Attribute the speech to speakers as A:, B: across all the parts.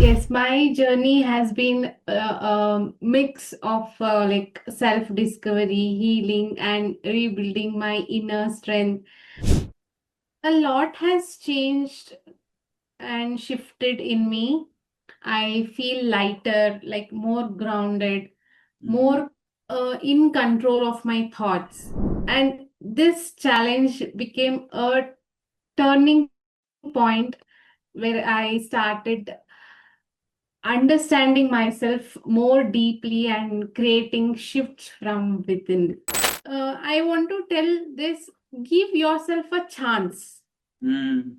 A: Yes, my journey has been a mix of like self-discovery, healing, and rebuilding my inner strength. A lot has changed and shifted in me. I feel lighter, like more grounded,
B: Mhm.
A: more in control of my thoughts. And this challenge became a turning point where I started understanding myself more deeply and creating shifts from within. I want to tell this, give yourself a chance
B: Mm.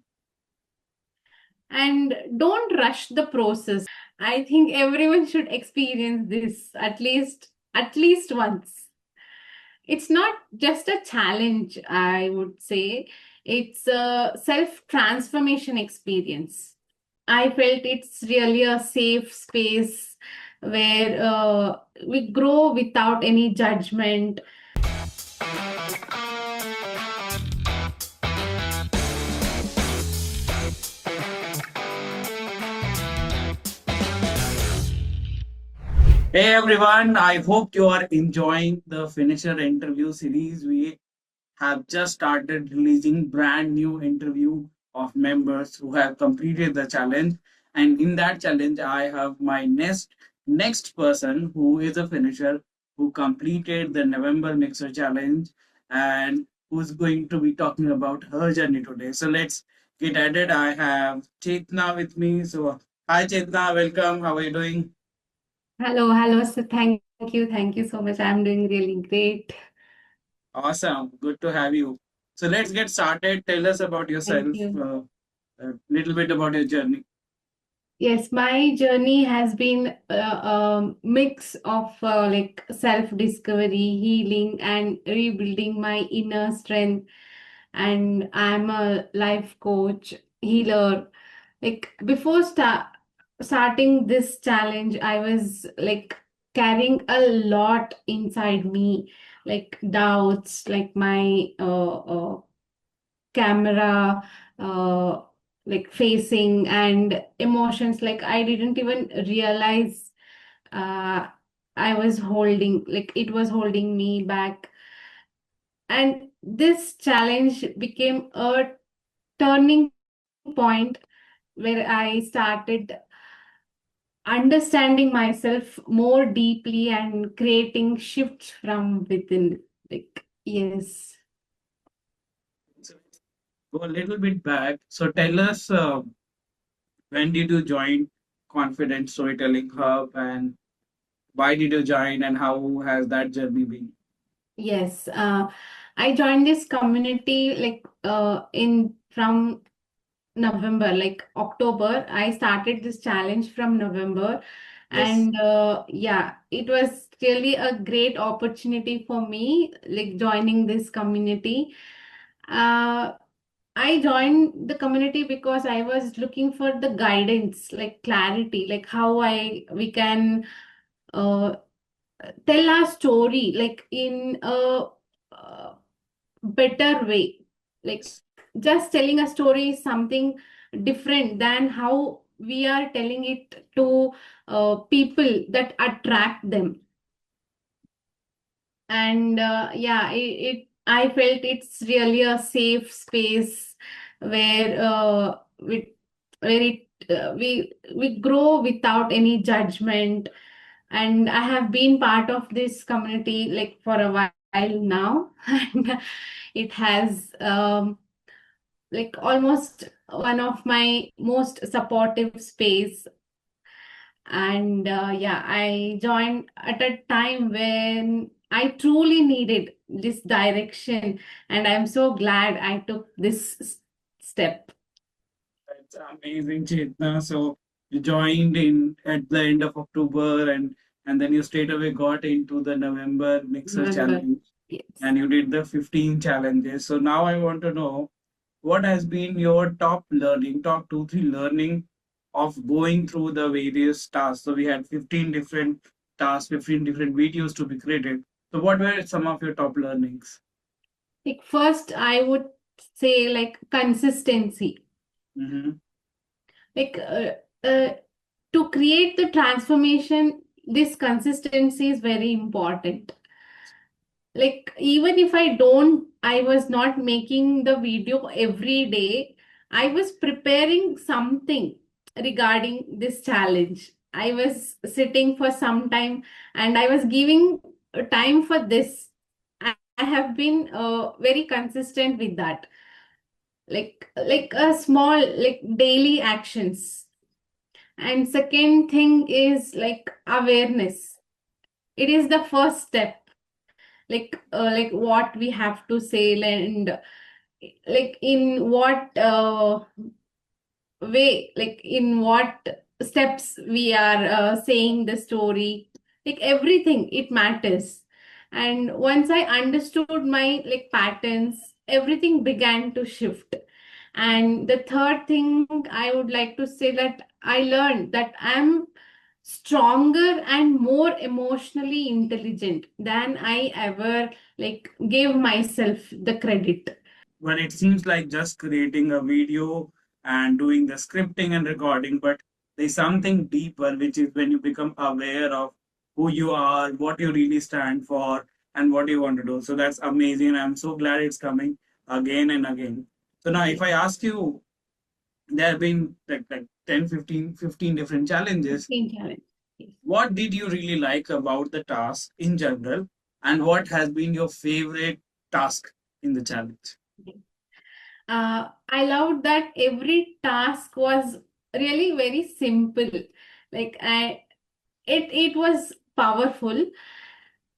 A: and don't rush the process. I think everyone should experience this at least once. It's not just a challenge, I would say. It's a self transformation experience. I felt it's really a safe space where we grow without any judgment.
B: Hey everyone, I hope you are enjoying the finisher interview series. We have just started releasing brand new interview of members who have completed the challenge. And in that challenge, I have my next person who is a finisher who completed the November Mixer Challenge and who's going to be talking about her journey today. So let's get at it. I have Chetana with me. So hi Chetana, welcome. How are you doing?
A: Hello, hello. So thank you so much. I'm doing really great.
B: Awesome. Good to have you. So let's get started. Tell us about
A: Thank
B: yourself,
A: you.
B: a little bit about your journey.
A: Yes, my journey has been a mix of like self-discovery, healing, and rebuilding my inner strength. And I'm a life coach, healer. Like before starting this challenge, I was like carrying a lot inside me, like doubts, like my camera like facing and emotions like I didn't even realize uh, I was holding, like it was holding me back. And this challenge became a turning point where I started understanding myself more deeply and creating shifts from within. Like, yes.
B: So let's go a little bit back. So tell us, when did you join Confident Storytelling Hub and why did you join and how has that journey been?
A: Yes, I joined this community like in from November, like October. I started this challenge from November,
B: Yes.
A: and yeah, it was really a great opportunity for me, like joining this community. Uh, I joined the community because I was looking for the guidance, like clarity, like how I we can uh, tell our story like in a uh, better way. Like just telling a story is something different than how we are telling it to people that attract them. And yeah, I felt it's really a safe space where where it we grow without any judgment. And I have been part of this community like for a while now. And it has like almost one of my most supportive space. And yeah, I joined at a time when I truly needed this direction, and I'm so glad I took this step.
B: That's amazing, Chetna. So you joined in at the end of October and then you straight away got into the November Mixer
A: November.
B: Challenge
A: Yes.
B: and you did the 15 challenges. So now I want to know what has been your top learning, top two, three learning of going through the various tasks? So we had 15 different tasks, 15 different videos to be created. So what were some of your top learnings?
A: Like first, I would say like consistency.
B: Mm-hmm.
A: Like uh, to create the transformation, this consistency is very important. Like even if I was not making the video every day, I was preparing something regarding this challenge. I was sitting for some time and I was giving time for this. I have been very consistent with that. Like a small, like daily actions. And second thing is like awareness. It is the first step, like what we have to say, and like in what way, like in what steps we are saying the story, like everything it matters. And once I understood my like patterns, everything began to shift. And the third thing I would like to say, that I learned that I'm stronger and more emotionally intelligent than I ever like gave myself the credit.
B: Well, it seems like just creating a video and doing the scripting and recording, but there's something deeper, which is when you become aware of who you are, what you really stand for, and what you want to do. So that's amazing. I'm so glad it's coming again and again. So now, if
A: Yes.
B: I ask you, there have been like 10, 15 different challenges.
A: Same challenge. Yes.
B: What did you really like about the task in general, and what has been your favorite task in the challenge?
A: I loved that every task was really very simple. Like it was powerful.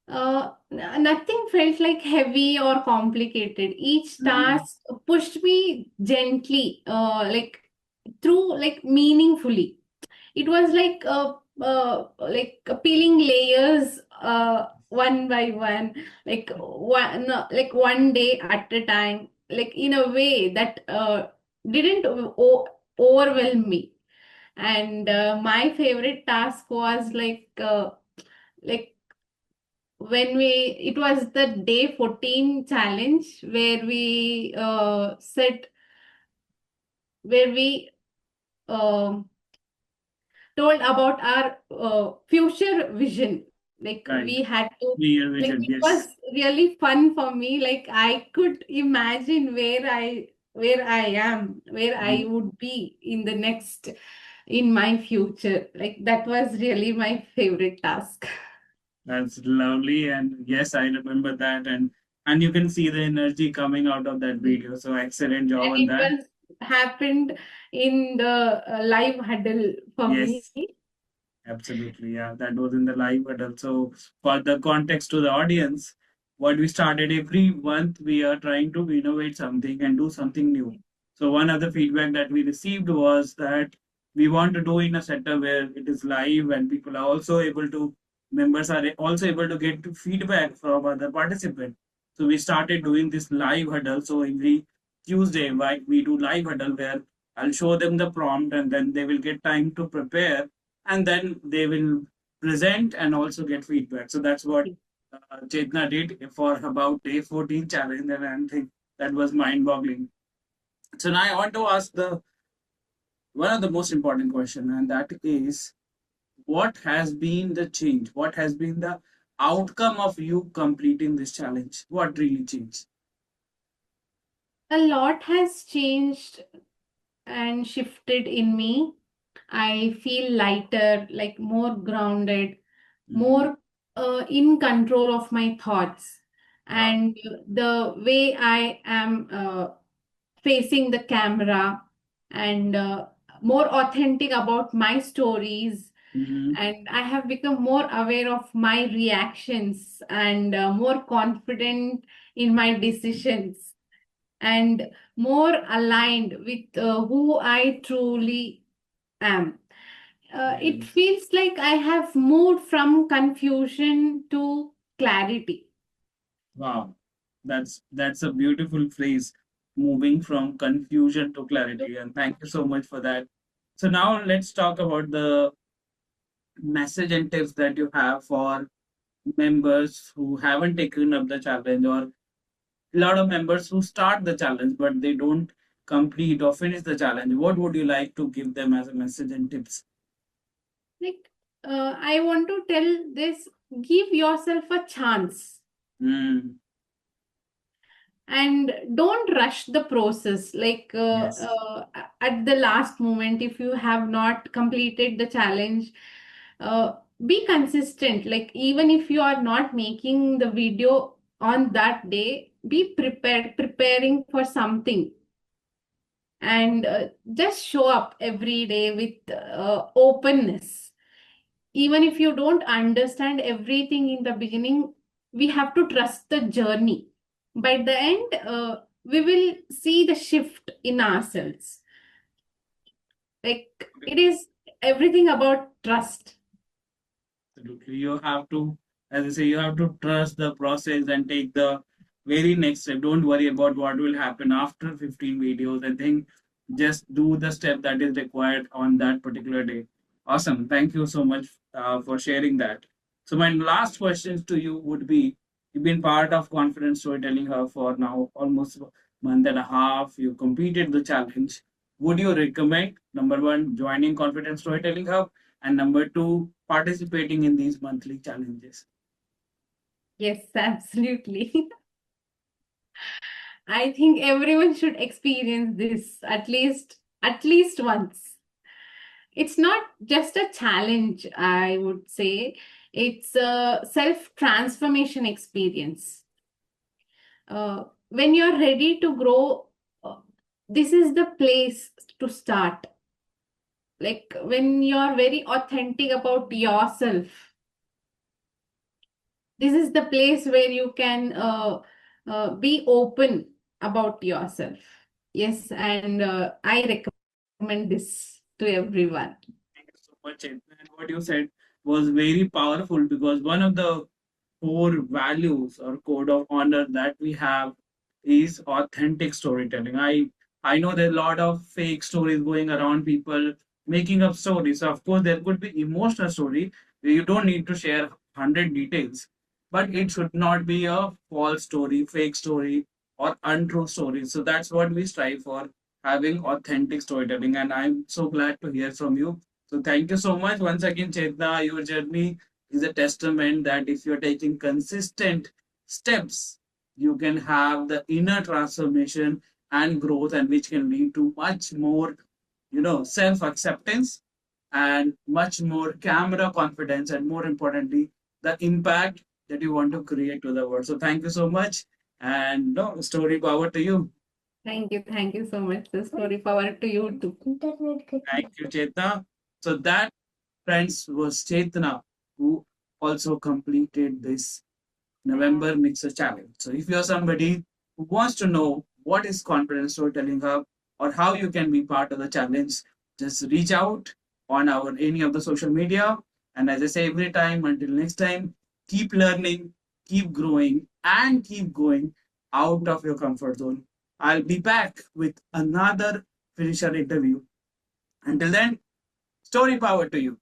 A: Nothing felt like heavy or complicated. Each
B: Mhm.
A: task pushed me gently, like through, like meaningfully. It was like peeling layers one by one, like one day at a time, like in a way that didn't overwhelm me. And my favorite task was like when we it was the day 14 challenge, where we said where we um told about our future vision. Like we
B: Right.
A: had to,
B: Clear
A: like it
B: vision,
A: was
B: yes.
A: really fun for me. Like I could imagine where I am, where I
B: Mhm.
A: would be in the next, in my future. Like that was really my favorite task.
B: That's lovely. And yes, I remember that. And you can see the energy coming out of that
A: Yes.
B: video. So excellent job
A: And
B: on
A: it
B: that.
A: was happened in the live huddle for me.
B: Yes. Absolutely, yeah. That was in the live, but also for the context to the audience, what we started every month, we are trying to innovate something and do something new. So one of the feedback that we received was that we want to do in a setup where it is live and people are also able to, members are also able to get feedback from other participants. So we started doing this live huddle. So every Tuesday, right, we do live huddle where I'll show them the prompt and then they will get time to prepare and then they will present and also get feedback. So that's what Chetna did for about day 14 challenge, and I think that was mind-boggling. So now I want to ask the one of the most important question, and that is, what has been the change? What has been the outcome of you completing this challenge? What really changed?
A: A lot has changed and shifted in me. I feel lighter, like more grounded,
B: Mhm.
A: more in control of my thoughts,
B: Wow.
A: and the way I am facing the camera, and more authentic about my stories.
B: Mhm.
A: And I have become more aware of my reactions, and more confident in my decisions, and more aligned with who I truly am. It
B: Really?
A: feels like I have moved from confusion to clarity.
B: Wow, that's a beautiful phrase, moving from confusion to clarity, and thank you so much for that. So now let's talk about the message and tips that you have for members who haven't taken up the challenge, or a lot of members who start the challenge but they don't complete or finish the challenge. What would you like to give them as a message and tips?
A: Like, I want to tell this: give yourself a chance
B: Mm,
A: and don't rush the process. Like,
B: yes.
A: at the last moment, if you have not completed the challenge, uh, be consistent. Like, even if you are not making the video on that day, be preparing for something, and just show up every day with openness. Even if you don't understand everything in the beginning, we have to trust the journey. By the end, we will see the shift in ourselves. Like, it is everything about trust.
B: Absolutely. You have to, as I say, you have to trust the process and take the very next step. Don't worry about what will happen after 15 videos. I think just do the step that is required on that particular day. Awesome. Thank you so much for sharing that. So, my last questions to you would be, you've been part of Confidence Storytelling Hub for now almost a month and a half. You completed the challenge. Would you recommend, number one, joining Confidence Storytelling Hub? And number two, participating in these monthly challenges?
A: Yes, absolutely. I think everyone should experience this at least once. It's not just a challenge, I would say. It's a self transformation experience. When you're ready to grow, uh, this is the place to start. Like, when you're very authentic about yourself, this is the place where you can be open about yourself. Yes, and I recommend this to everyone.
B: Thank you so much, Chetana. And what you said was very powerful, because one of the core values or code of honor that we have is authentic storytelling. I know there are a lot of fake stories going around, people making up stories. So of course, there could be emotional story where you don't need to share 100 details, but it should not be a false story, fake story, or untrue story. So that's what we strive for, having authentic storytelling. And I'm so glad to hear from you. So thank you so much once again, Chetna. Your journey is a testament that if you're taking consistent steps, you can have the inner transformation and growth, and which can lead to much more, self acceptance and much more camera confidence, and more importantly, the impact that you want to create to the world. So thank you so much, and no story power to you.
A: Thank you so much. The story power to you too.
B: Thank you, Chetna. So that, friends, was Chetna, who also completed this November Mixer Challenge. So if you're somebody who wants to know what is Confidence Storytelling Hub or how you can be part of the challenge, just reach out on our any of the social media. And as I say every time, until next time, keep learning, keep growing, and keep going out of your comfort zone. I'll be back with another finisher interview. Until then, story power to you.